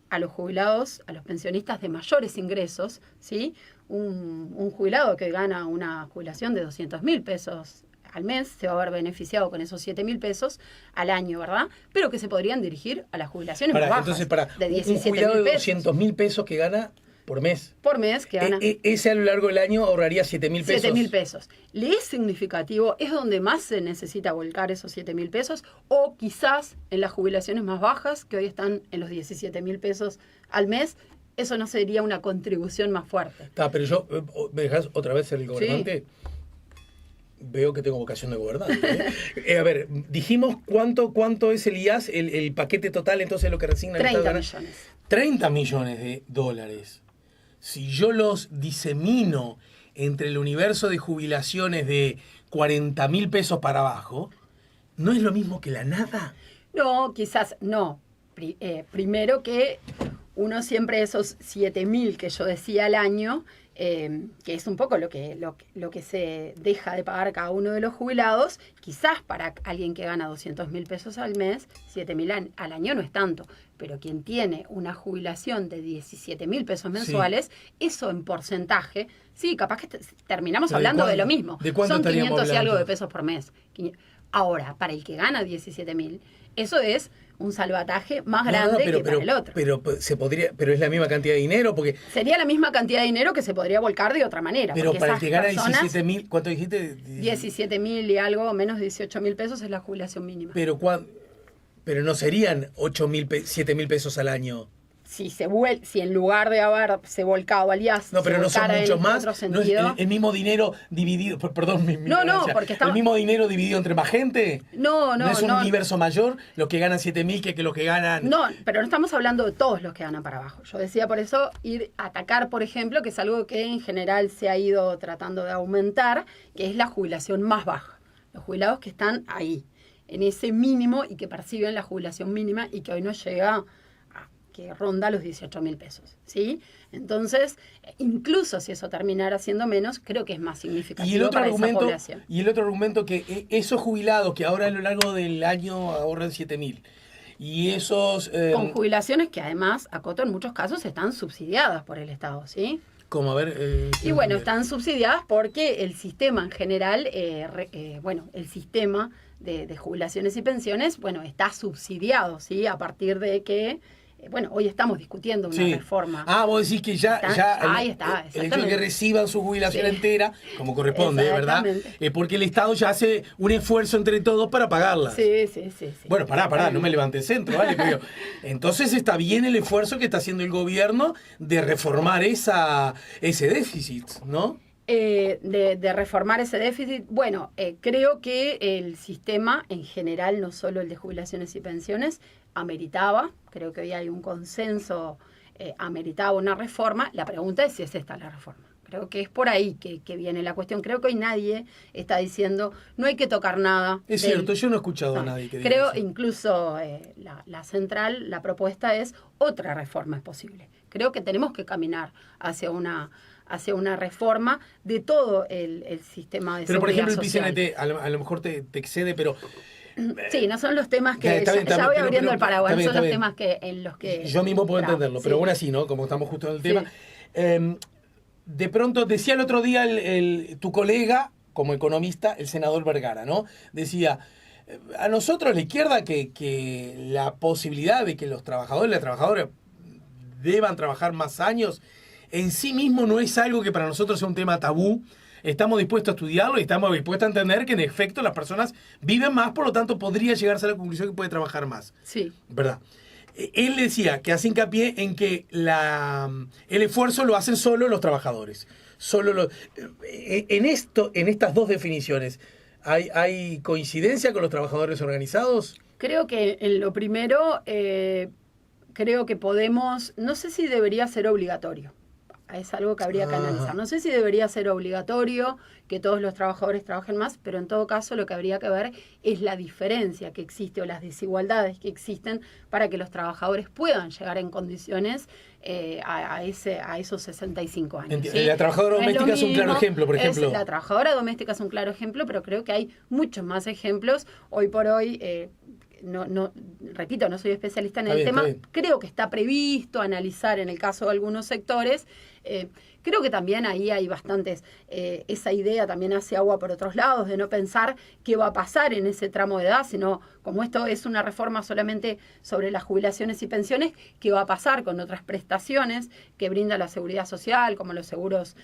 a los jubilados, a los pensionistas de mayores ingresos, ¿sí? Un jubilado que gana una jubilación de 200.000 pesos al mes se va a ver beneficiado con esos 7.000 pesos al año, ¿verdad? Pero que se podrían dirigir a las jubilaciones más bajas, entonces, de 17.000 pesos. Un jubilado de 200.000 pesos que gana... Por mes. Por mes que gana. Ese a lo largo del año ahorraría 7.000 pesos. 7.000 pesos. ¿Le es significativo? ¿Es donde más se necesita volcar esos 7.000 pesos? O quizás en las jubilaciones más bajas, que hoy están en los 17.000 pesos al mes, eso no sería una contribución más fuerte. Pero yo, ¿me dejás otra vez ser el gobernante? Sí. Veo que tengo vocación de gobernante. A ver, dijimos cuánto es el IAS, el paquete total, entonces lo que resigna... 30 millones. 30 millones de dólares. Si yo los disemino entre el universo de jubilaciones de 40.000 pesos para abajo, ¿no es lo mismo que la nada? No, quizás no. Primero que uno siempre esos 7.000 que yo decía al año, que es un poco lo que se deja de pagar cada uno de los jubilados, quizás para alguien que gana 200.000 pesos al mes, 7.000 al año no es tanto, pero quien tiene una jubilación de 17.000 pesos mensuales, sí. Eso en porcentaje, sí, capaz que terminamos hablando de lo mismo. ¿De cuánto son 500 hablando? Y algo de pesos por mes. Ahora, para el que gana 17.000, eso es un salvataje más grande que para el otro. Pero es la misma cantidad de dinero, porque... Sería la misma cantidad de dinero que se podría volcar de otra manera. Pero para el que gana 17.000, ¿cuánto dijiste? 17.000 y algo, menos de 18.000 pesos es la jubilación mínima. Pero no serían 7.000 pesos al año. Si en lugar de haberse volcado al IAS, no, pero no son muchos más. No es el mismo dinero dividido, perdón, porque estamos... ¿El mismo dinero dividido entre más gente? No es un universo mayor los que ganan 7.000 que los que ganan... No, pero no estamos hablando de todos los que ganan para abajo. Yo decía por eso ir a atacar, por ejemplo, que es algo que en general se ha ido tratando de aumentar, que es la jubilación más baja. Los jubilados que están ahí, en ese mínimo y que perciben la jubilación mínima y que hoy no llega... que ronda los 18.000 pesos, ¿sí? Entonces, incluso si eso terminara siendo menos, creo que es más significativo para esa población. Y el otro argumento que esos jubilados que ahora a lo largo del año ahorran 7.000, y esos... con jubilaciones que además, acoto, en muchos casos están subsidiadas por el Estado, ¿sí? Como, a ver... y bueno, están subsidiadas porque el sistema en general, el sistema de jubilaciones y pensiones, está subsidiado, ¿sí? A partir de que... hoy estamos discutiendo una reforma. Vos decís que ahí está, el hecho de que reciban su jubilación entera, como corresponde, ¿verdad? Porque el Estado ya hace un esfuerzo entre todos para pagarla. Sí. Bueno, pará, no me levantes centro, ¿vale? Pero, entonces está bien el esfuerzo que está haciendo el gobierno de reformar ese déficit, ¿no? De reformar ese déficit, bueno, creo que el sistema en general, no solo el de jubilaciones y pensiones, ameritaba, creo que hoy hay un consenso, ameritaba una reforma. La pregunta es si es esta la reforma. Creo que es por ahí que viene la cuestión. Creo que hoy nadie está diciendo no hay que tocar nada. Es cierto, yo no he escuchado a nadie que diga creo eso. Incluso la central, la propuesta es otra reforma es posible. Creo que tenemos que caminar hacia una reforma de todo el sistema de pero, por seguridad ejemplo, el social. PCNT a lo mejor te excede, pero... Sí, no son los temas que... Está bien, ya voy pero, abriendo el paraguas, está bien, son los está temas en los que... Yo mismo puedo entenderlo, pero sí. aún así, ¿no? Como estamos justo en el tema. Sí. De pronto, decía el otro día tu colega, como economista, el senador Vergara, ¿no? Decía, a nosotros, la izquierda, que la posibilidad de que los trabajadores y las trabajadoras deban trabajar más años, en sí mismo no es algo que para nosotros sea un tema tabú. Estamos dispuestos a estudiarlo y estamos dispuestos a entender que en efecto las personas viven más, por lo tanto podría llegarse a la conclusión que puede trabajar más. Sí. ¿Verdad? Él decía que hace hincapié en que el esfuerzo lo hacen solo los trabajadores. En estas dos definiciones, ¿hay coincidencia con los trabajadores organizados? Creo que en lo primero, creo que podemos, no sé si debería ser obligatorio. Es algo que habría que analizar. No sé si debería ser obligatorio que todos los trabajadores trabajen más, pero en todo caso lo que habría que ver es la diferencia que existe o las desigualdades que existen para que los trabajadores puedan llegar en condiciones a esos 65 años. ¿Sí? La trabajadora doméstica es un claro ejemplo, por ejemplo. La trabajadora doméstica es un claro ejemplo, pero creo que hay muchos más ejemplos. Hoy por hoy... repito, no soy especialista en el tema, creo que está previsto analizar en el caso de algunos sectores. Creo que también ahí hay bastantes, esa idea también hace agua por otros lados, de no pensar qué va a pasar en ese tramo de edad, sino como esto es una reforma solamente sobre las jubilaciones y pensiones, qué va a pasar con otras prestaciones que brinda la seguridad social, como los seguros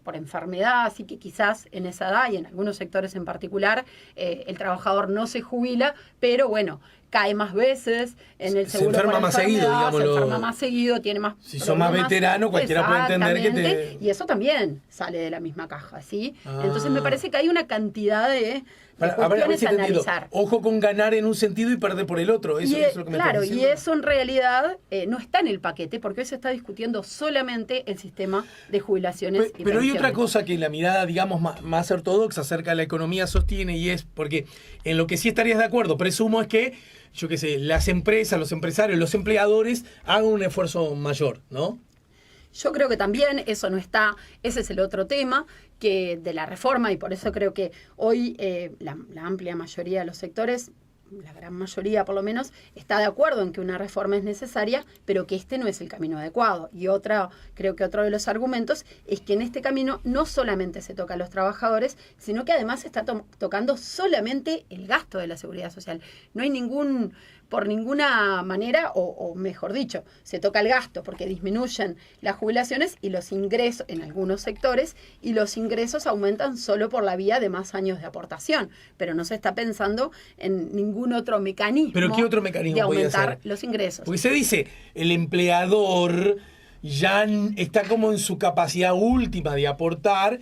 por enfermedad, así que quizás en esa edad y en algunos sectores en particular, el trabajador no se jubila, pero bueno, cae más veces en el seguro. Se enferma más seguido, digámoslo. Se enferma más seguido, tiene más si son más veteranos, cualquiera puede entender que te... Y eso también sale de la misma caja, ¿sí? Entonces me parece que hay una cantidad de cuestiones a analizar. Ojo con ganar en un sentido y perder por el otro. Eso es lo que me estás diciendo. Y eso en realidad no está en el paquete, porque hoy se está discutiendo solamente el sistema de jubilaciones y pero pensiones. hay otra cosa que la mirada, digamos, más ortodoxa acerca de la economía sostiene, y es porque en lo que sí estarías de acuerdo, presumo, es que, yo qué sé, las empresas, los empresarios, los empleadores hagan un esfuerzo mayor, ¿no? Yo creo que también eso no está, ese es el otro tema que de la reforma, y por eso creo que hoy la amplia mayoría de los sectores, la gran mayoría por lo menos, está de acuerdo en que una reforma es necesaria, pero que este no es el camino adecuado. Y creo que otro de los argumentos es que en este camino no solamente se toca a los trabajadores, sino que además se está tocando solamente el gasto de la seguridad social. No hay por ninguna manera, o mejor dicho, se toca el gasto porque disminuyen las jubilaciones y los ingresos en algunos sectores, y los ingresos aumentan solo por la vía de más años de aportación, pero no se está pensando en ningún otro mecanismo. ¿Pero qué otro mecanismo de aumentar puede ser? Los ingresos? Porque se dice, el empleador ya está como en su capacidad última de aportar,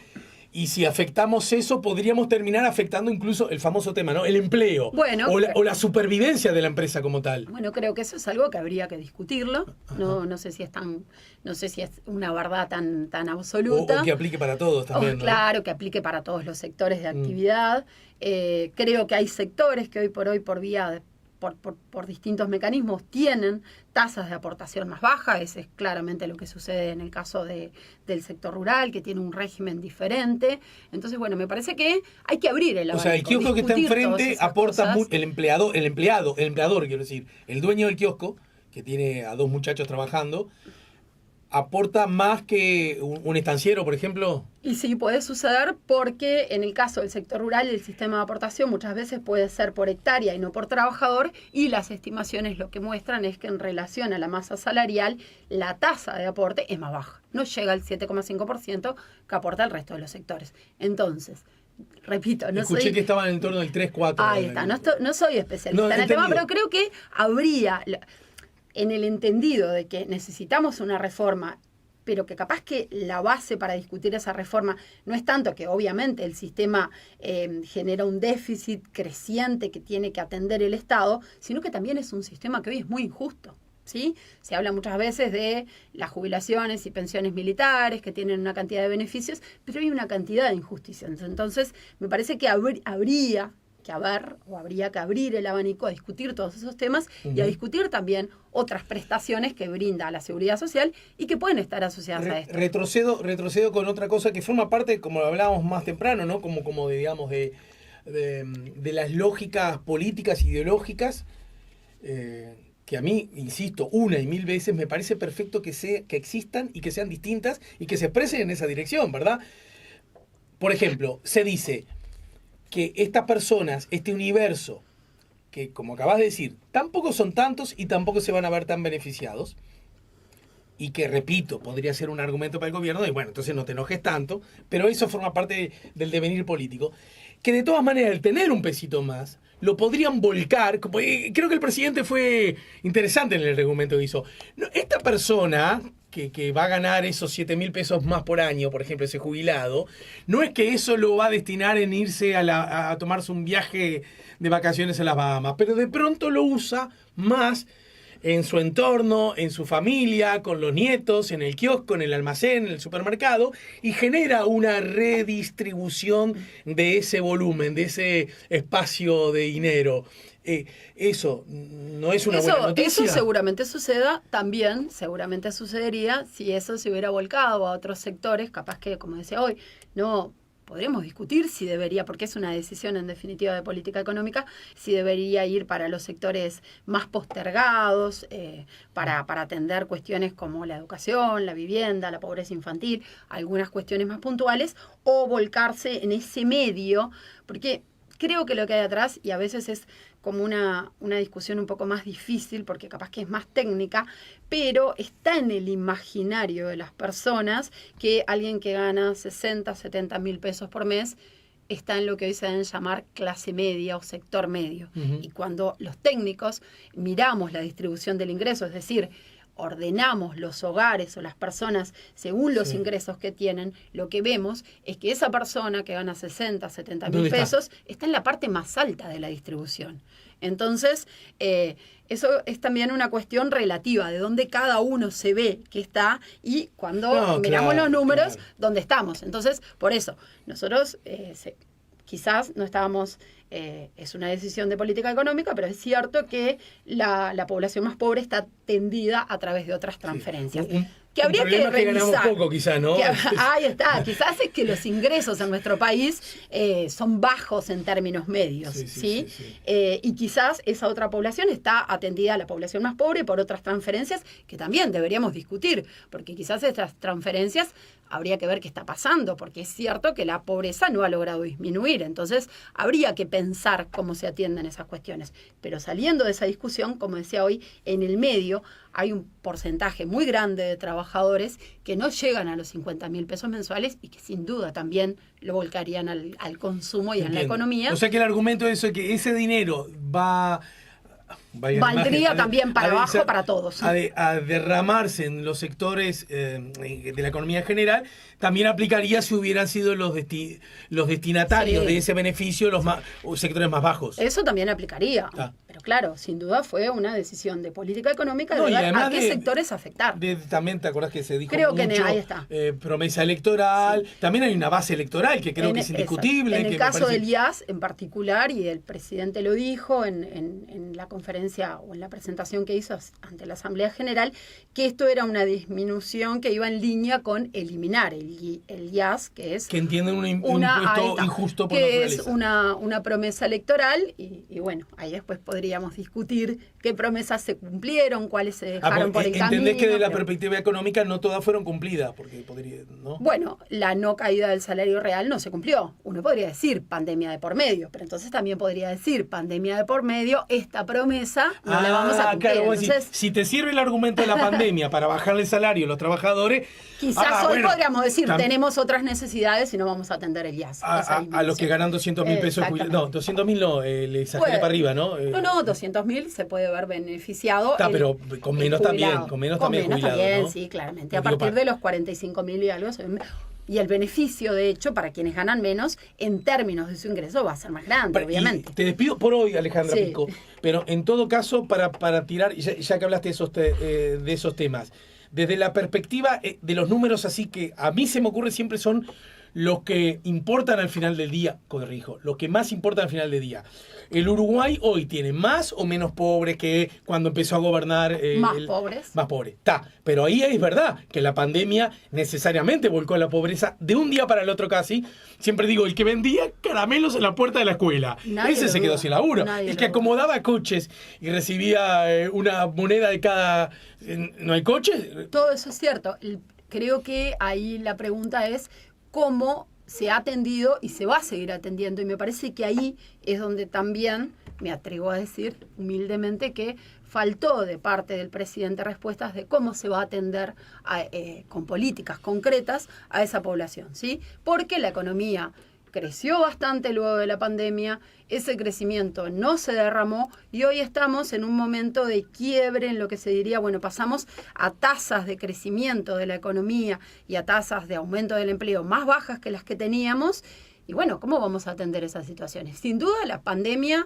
y si afectamos eso, podríamos terminar afectando incluso el famoso tema, ¿no? El empleo. Bueno, o la supervivencia de la empresa como tal. Bueno, creo que eso es algo que habría que discutirlo. No sé si es una verdad tan absoluta. O que aplique para todos también, ¿no? Claro, que aplique para todos los sectores de actividad. Creo que hay sectores que hoy por vía por distintos mecanismos tienen tasas de aportación más bajas. Ese es claramente lo que sucede en el caso del sector rural, que tiene un régimen diferente. Entonces, bueno, me parece que hay que abrir el abanico. O sea, el kiosco que está enfrente aporta el empleador, quiero decir, el dueño del kiosco, que tiene a 2 muchachos trabajando, aporta más que un estanciero, por ejemplo. Y sí, puede suceder porque en el caso del sector rural el sistema de aportación muchas veces puede ser por hectárea y no por trabajador, y las estimaciones lo que muestran es que en relación a la masa salarial la tasa de aporte es más baja, no llega al 7,5% que aporta el resto de los sectores. Entonces, repito, Escuché que estaban en torno del 3-4. Ahí está, no soy especialista en el tema, pero creo que habría... En el entendido de que necesitamos una reforma pero que capaz que la base para discutir esa reforma no es tanto que obviamente el sistema genera un déficit creciente que tiene que atender el Estado, sino que también es un sistema que hoy es muy injusto. ¿Sí? Se habla muchas veces de las jubilaciones y pensiones militares que tienen una cantidad de beneficios, pero hay una cantidad de injusticias. Entonces, me parece que habría que abrir el abanico a discutir todos esos temas y a discutir también otras prestaciones que brinda la Seguridad Social y que pueden estar asociadas a esto. Retrocedo con otra cosa que forma parte, como lo hablábamos más temprano, ¿no? Como de, digamos, de las lógicas políticas, ideológicas, que a mí, insisto, una y mil veces me parece perfecto que existan y que sean distintas y que se expresen en esa dirección, ¿verdad? Por ejemplo, se dice que estas personas, este universo, que como acabas de decir, tampoco son tantos y tampoco se van a ver tan beneficiados, y que, repito, podría ser un argumento para el gobierno de, bueno, entonces no te enojes tanto, pero eso forma parte del devenir político, que de todas maneras, al tener un pesito más, lo podrían volcar. Creo que el presidente fue interesante en el argumento que hizo. No, esta persona que va a ganar esos 7.000 pesos más por año, por ejemplo, ese jubilado, no es que eso lo va a destinar en irse a tomarse un viaje de vacaciones a las Bahamas, pero de pronto lo usa más en su entorno, en su familia, con los nietos, en el kiosco, en el almacén, en el supermercado, y genera una redistribución de ese volumen, de ese espacio de dinero. Eso no es una buena noticia. Eso seguramente seguramente sucedería si eso se hubiera volcado a otros sectores, capaz que, como decía hoy, no podríamos discutir si debería, porque es una decisión en definitiva de política económica, si debería ir para los sectores más postergados, para atender cuestiones como la educación, la vivienda, la pobreza infantil, algunas cuestiones más puntuales, o volcarse en ese medio, porque creo que lo que hay atrás, y a veces es como una discusión un poco más difícil, porque capaz que es más técnica, pero está en el imaginario de las personas que alguien que gana 60, 70 mil pesos por mes está en lo que hoy se deben llamar clase media o sector medio. Y cuando los técnicos miramos la distribución del ingreso, es decir, ordenamos los hogares o las personas según los ingresos que tienen, lo que vemos es que esa persona que gana 60, 70 mil pesos está en la parte más alta de la distribución. Entonces, eso es también una cuestión relativa, de dónde cada uno se ve que está y cuando miramos los números, dónde estamos. Entonces, por eso, nosotros quizás no estábamos... es una decisión de política económica, pero es cierto que la población más pobre está atendida a través de otras transferencias. Que habría que revisar. Poco, quizás, ¿no? Ahí está. Quizás es que los ingresos en nuestro país son bajos en términos medios, ¿sí? Y quizás esa otra población está atendida a la población más pobre por otras transferencias que también deberíamos discutir, porque quizás estas transferencias habría que ver qué está pasando, porque es cierto que la pobreza no ha logrado disminuir, entonces habría que pensar cómo se atienden esas cuestiones. Pero saliendo de esa discusión, como decía hoy, en el medio hay un porcentaje muy grande de trabajadores que no llegan a los 50 mil pesos mensuales y que sin duda también lo volcarían al consumo y a la economía. O sea que el argumento de eso es que ese dinero valdría también para abajo para todos. A derramarse en los sectores de la economía en general, también aplicaría si hubieran sido los destinatarios de ese beneficio los sectores más bajos. Eso también aplicaría. Pero claro, sin duda fue una decisión de política económica de ver a qué sectores afectar. También te acordás que se dijo creo mucho, que ahí está. Promesa electoral. También hay una base electoral que creo que es indiscutible. En el caso del IAS en particular, y el presidente lo dijo en la conferencia o en la presentación que hizo ante la Asamblea General, que esto era una disminución que iba en línea con eliminar el IAS, que es... Que entienden un impuesto injusto por que naturaleza. Es una promesa electoral y bueno, ahí después podríamos discutir qué promesas se cumplieron, cuáles se dejaron por el camino. ¿Entendés que de la perspectiva económica no todas fueron cumplidas? Porque podría, ¿no? Bueno, la no caída del salario real no se cumplió. Uno podría decir pandemia de por medio, pero entonces también podría decir pandemia de por medio, esta promesa no la vamos a cumplir. Claro, entonces, si te sirve el argumento de la pandemia para bajarle el salario a los trabajadores... Quizás hoy podríamos decir, tenemos otras necesidades y no vamos a atender el IAS. A los que ganan 200.000 pesos, no, 200.000 no, le exageré para arriba, ¿no? No, año 200.000 se puede ver beneficiado. Pero con menos también, con menos también jubilado, ¿no? Sí, claramente. A partir de los 45.000 y algo. Y el beneficio, de hecho, para quienes ganan menos, en términos de su ingreso, va a ser más grande, obviamente. Te despido por hoy, Alejandra Pico, pero en todo caso, para tirar, ya que hablaste de esos temas, desde la perspectiva de los números, así que a mí se me ocurre siempre son los que importan al final del día, corrijo, los que más importan al final del día. ¿El Uruguay hoy tiene más o menos pobres que cuando empezó a gobernar? Pobres. Más pobres, está. Pero ahí es verdad que la pandemia necesariamente volcó la pobreza de un día para el otro casi. Siempre digo, el que vendía caramelos en la puerta de la escuela, ese se quedó sin laburo. El que acomodaba coches y recibía una moneda de cada... ¿No hay coches? Todo eso es cierto. Creo que ahí la pregunta es cómo se ha atendido y se va a seguir atendiendo. Y me parece que ahí es donde también, me atrevo a decir humildemente, que faltó de parte del presidente respuestas de cómo se va a atender con políticas concretas a esa población, ¿sí? Porque la economía creció bastante luego de la pandemia, ese crecimiento no se derramó y hoy estamos en un momento de quiebre en lo que se diría, bueno, pasamos a tasas de crecimiento de la economía y a tasas de aumento del empleo más bajas que las que teníamos. Y bueno, ¿cómo vamos a atender esas situaciones? Sin duda la pandemia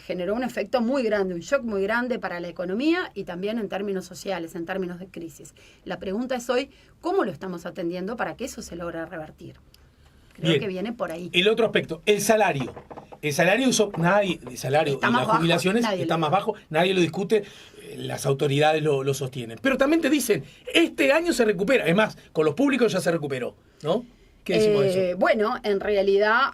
generó un efecto muy grande, un shock muy grande para la economía y también en términos sociales, en términos de crisis. La pregunta es hoy, ¿cómo lo estamos atendiendo para que eso se logre revertir? Creo que viene por ahí. El otro aspecto, el salario. El salario, y las jubilaciones está más bajo, nadie lo discute, las autoridades lo sostienen. Pero también te dicen, este año se recupera. Es más, con los públicos ya se recuperó, ¿no? ¿Qué decimos de eso? Bueno, en realidad,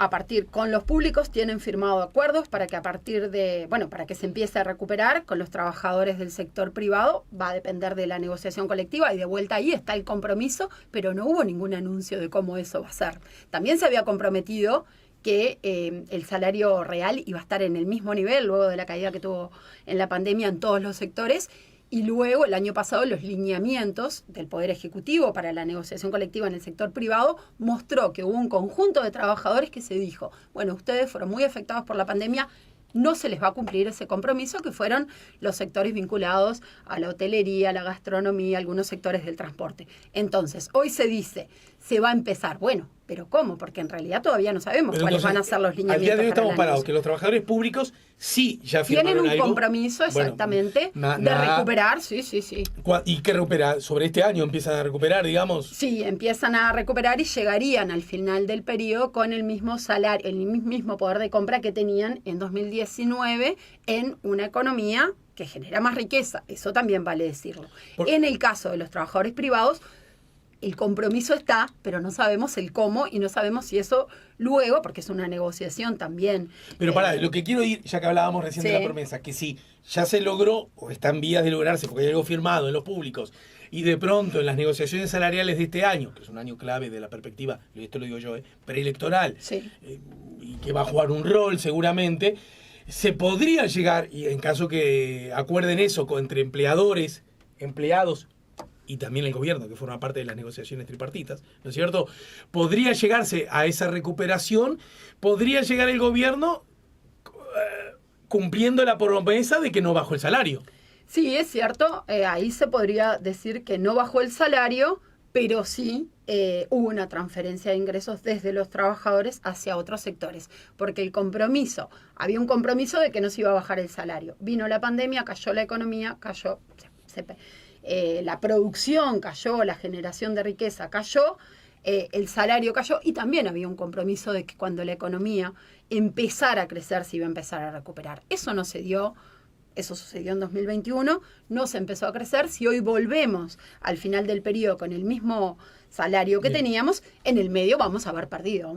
con los públicos tienen firmado acuerdos para que para que se empiece a recuperar. Con los trabajadores del sector privado va a depender de la negociación colectiva y de vuelta ahí está el compromiso, pero no hubo ningún anuncio de cómo eso va a ser. También se había comprometido que el salario real iba a estar en el mismo nivel luego de la caída que tuvo en la pandemia en todos los sectores. Y luego, el año pasado, los lineamientos del Poder Ejecutivo para la negociación colectiva en el sector privado mostró que hubo un conjunto de trabajadores que se dijo, bueno, ustedes fueron muy afectados por la pandemia, no se les va a cumplir ese compromiso, que fueron los sectores vinculados a la hotelería, a la gastronomía, algunos sectores del transporte. Entonces, hoy se dice, se va a empezar. Bueno, ¿pero cómo? Porque en realidad todavía no sabemos cuáles van a ser los lineamientos. Al día de hoy estamos parados, que los trabajadores públicos sí ya firmaron algo. Tienen un compromiso, exactamente, de recuperar, sí. ¿Y qué recupera? ¿Sobre este año empiezan a recuperar, digamos? Sí, empiezan a recuperar y llegarían al final del periodo con el mismo salario, el mismo poder de compra que tenían en 2019 en una economía que genera más riqueza. Eso también vale decirlo. En el caso de los trabajadores privados, el compromiso está, pero no sabemos el cómo y no sabemos si eso luego, porque es una negociación también. Pero lo que quiero ir, ya que hablábamos recién de la promesa, que si ya se logró o está en vías de lograrse, porque hay algo firmado en los públicos, y de pronto en las negociaciones salariales de este año, que es un año clave de la perspectiva, y esto lo digo yo, preelectoral, y que va a jugar un rol seguramente, se podría llegar, y en caso que acuerden eso entre empleadores, empleados, y también el gobierno, que forma parte de las negociaciones tripartitas, ¿no es cierto? Podría llegarse a esa recuperación, podría llegar el gobierno cumpliendo la promesa de que no bajó el salario. Sí, es cierto, ahí se podría decir que no bajó el salario, pero sí hubo una transferencia de ingresos desde los trabajadores hacia otros sectores, porque había un compromiso de que no se iba a bajar el salario. Vino la pandemia, cayó la economía, la producción cayó, la generación de riqueza cayó, el salario cayó y también había un compromiso de que cuando la economía empezara a crecer se iba a empezar a recuperar. Eso no se dio, eso sucedió en 2021, no se empezó a crecer. Si hoy volvemos al final del periodo con el mismo salario que teníamos, en el medio vamos a haber perdido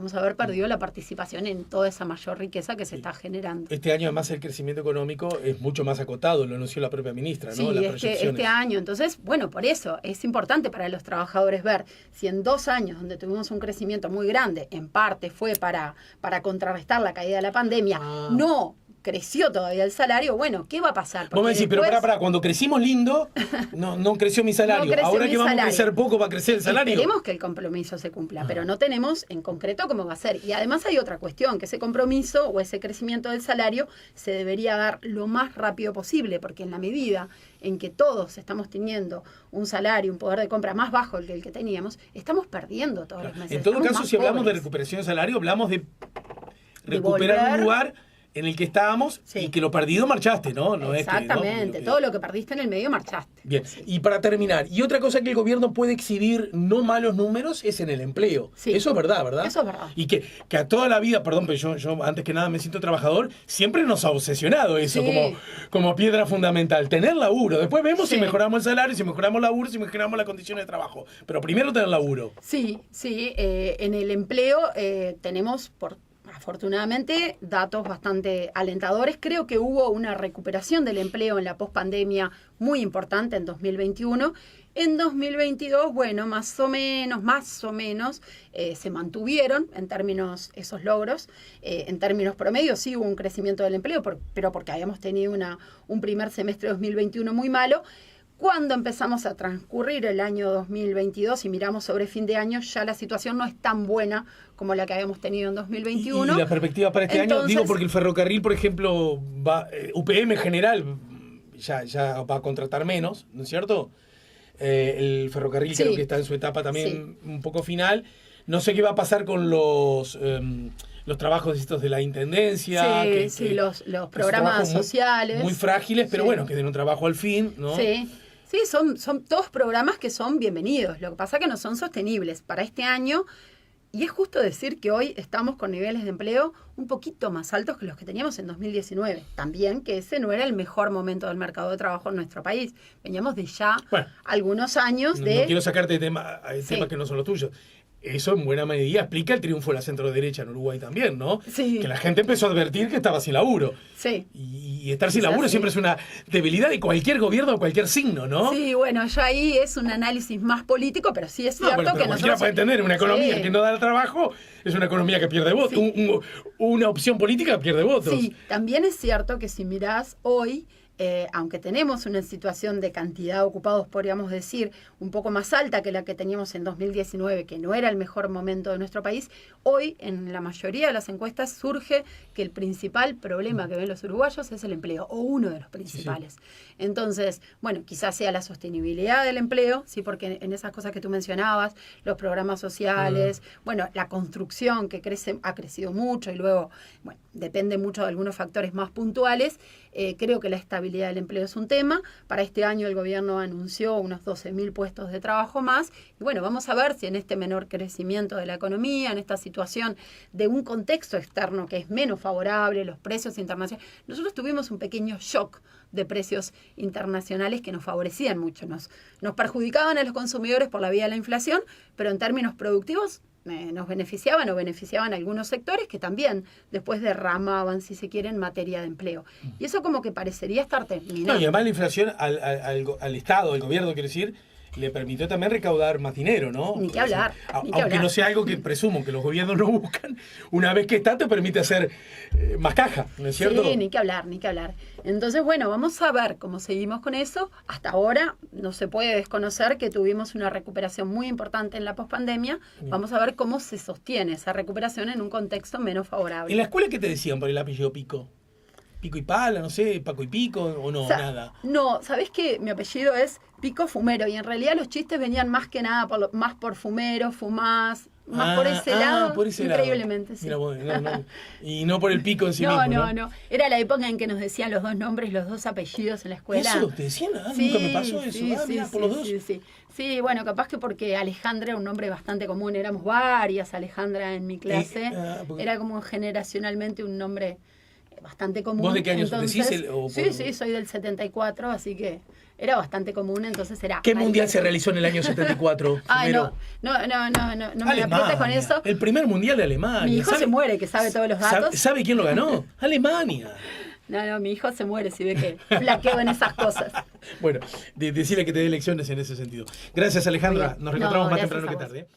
la participación en toda esa mayor riqueza que se está generando. Este año además el crecimiento económico es mucho más acotado, lo anunció la propia ministra, ¿no? Sí, este año, entonces, bueno, por eso es importante para los trabajadores ver si en 2 años donde tuvimos un crecimiento muy grande, en parte fue para contrarrestar la caída de la pandemia, no creció todavía el salario, bueno, ¿qué va a pasar? Vos me decís, después... pero pará, cuando crecimos lindo, no creció mi salario. creció Ahora mi que vamos salario. a crecer poco, ¿va a crecer el salario? Esperemos que el compromiso se cumpla, pero no tenemos en concreto cómo va a ser. Y además hay otra cuestión, que ese compromiso o ese crecimiento del salario se debería dar lo más rápido posible, porque en la medida en que todos estamos teniendo un salario, un poder de compra más bajo que el que teníamos, estamos perdiendo todos los meses. En todo estamos caso, más si hablamos de pobres. recuperación de salario, hablamos de De recuperar volver. un lugar en el que estábamos y que lo perdido marchaste, ¿no? No Exactamente, es que, ¿no? todo lo que perdiste en el medio marchaste. Bien, y para terminar, y otra cosa que el gobierno puede exhibir no malos números es en el empleo. Sí. Eso es verdad, ¿verdad? Eso es verdad. Y que a toda la vida, perdón, pero yo antes que nada me siento trabajador, siempre nos ha obsesionado eso Sí. como piedra fundamental. Tener laburo. Después vemos si Sí. mejoramos el salario, si mejoramos laburo, si mejoramos las condiciones de trabajo. Pero primero tener laburo. Sí, en el empleo tenemos, afortunadamente, datos bastante alentadores. Creo que hubo una recuperación del empleo en la pospandemia muy importante en 2021. En 2022, bueno, más o menos, se mantuvieron en términos esos logros. En términos promedios sí hubo un crecimiento del empleo, pero porque habíamos tenido un primer semestre de 2021 muy malo. Cuando empezamos a transcurrir el año 2022 y miramos sobre fin de año, ya la situación no es tan buena como la que habíamos tenido en 2021. ¿Y la perspectiva para este año? Digo, porque el ferrocarril, por ejemplo, UPM en general ya va a contratar menos, ¿no es cierto? El ferrocarril Sí. creo que está en su etapa también un poco final. No sé qué va a pasar con los trabajos estos de la intendencia. Los programas sociales. Muy frágiles, pero Sí. bueno, que den un trabajo al fin, ¿no? Sí. Sí, son todos programas que son bienvenidos. Lo que pasa es que no son sostenibles para este año. Y es justo decir que hoy estamos con niveles de empleo un poquito más altos que los que teníamos en 2019. También que ese no era el mejor momento del mercado de trabajo en nuestro país. Veníamos de ya algunos años de... No quiero sacarte temas que no son los tuyos. Eso en buena medida explica el triunfo de la centro-derecha en Uruguay también, ¿no? Sí. Que la gente empezó a advertir que estaba sin laburo. Sí. Y estar sin laburo siempre es una debilidad de cualquier gobierno o cualquier signo, ¿no? Sí, bueno, ya ahí es un análisis más político, pero sí es cierto pero que cualquiera nosotros... puede entender, una economía que no da trabajo es una economía que pierde votos. Una opción política que pierde votos. Sí, también es cierto que si mirás hoy... aunque tenemos una situación de cantidad de ocupados, podríamos decir, un poco más alta que la que teníamos en 2019, que no era el mejor momento de nuestro país, hoy en la mayoría de las encuestas surge que el principal problema que ven los uruguayos es el empleo, o uno de los principales. Sí. Entonces, bueno, quizás sea la sostenibilidad del empleo, sí, porque en esas cosas que tú mencionabas, los programas sociales, bueno, la construcción que ha crecido mucho y luego, bueno, depende mucho de algunos factores más puntuales. Creo que la estabilidad del empleo es un tema. Para este año el gobierno anunció unos 12.000 puestos de trabajo más. Y bueno, vamos a ver si en este menor crecimiento de la economía, en esta situación de un contexto externo que es menos favorable, los precios internacionales. Nosotros tuvimos un pequeño shock de precios internacionales que nos favorecían mucho. Nos perjudicaban a los consumidores por la vía de la inflación, pero en términos productivos nos beneficiaban o beneficiaban a algunos sectores que también después derramaban, si se quiere, en materia de empleo. Y eso como que parecería estar terminando. No, y además la inflación al Estado, al gobierno, quiero decir, le permitió también recaudar más dinero, ¿no? Ni que hablar. Aunque no sea algo que presumo que los gobiernos no buscan, una vez que está te permite hacer más caja, ¿no es cierto? Sí, ni que hablar. Entonces, bueno, vamos a ver cómo seguimos con eso. Hasta ahora no se puede desconocer que tuvimos una recuperación muy importante en la pospandemia. Vamos a ver cómo se sostiene esa recuperación en un contexto menos favorable. ¿En la escuela qué te decían por el apellido Pico? ¿Pico y Pala, no sé, Paco y Pico o no, nada? No, ¿sabés qué? Mi apellido es Pico Fumero y en realidad los chistes venían más que nada más por fumero, fumás, más por ese lado, por ese increíblemente, lado. sí. Mira, bueno, y no por el pico en sí mismo, No. Era la época en que nos decían los dos nombres, los dos apellidos en la escuela. ¿Eso te decían? Nunca me pasó eso. Mira, por los dos. Sí, bueno, capaz que porque Alejandra era un nombre bastante común, éramos varias Alejandra en mi clase, era como generacionalmente un nombre bastante común. ¿Vos de qué años decís? Sí, soy del 74, así que era bastante común, entonces era... ¿Qué mundial se realizó en el año 74? Ay, no me aprietes con eso. El primer mundial de Alemania. Mi hijo se muere, que sabe todos los datos. ¿Sabe quién lo ganó? Alemania. No, mi hijo se muere si ve que flaqueo en esas cosas. Bueno, decirle que te dé lecciones en ese sentido. Gracias, Alejandra. Nos reencontramos más temprano que tarde.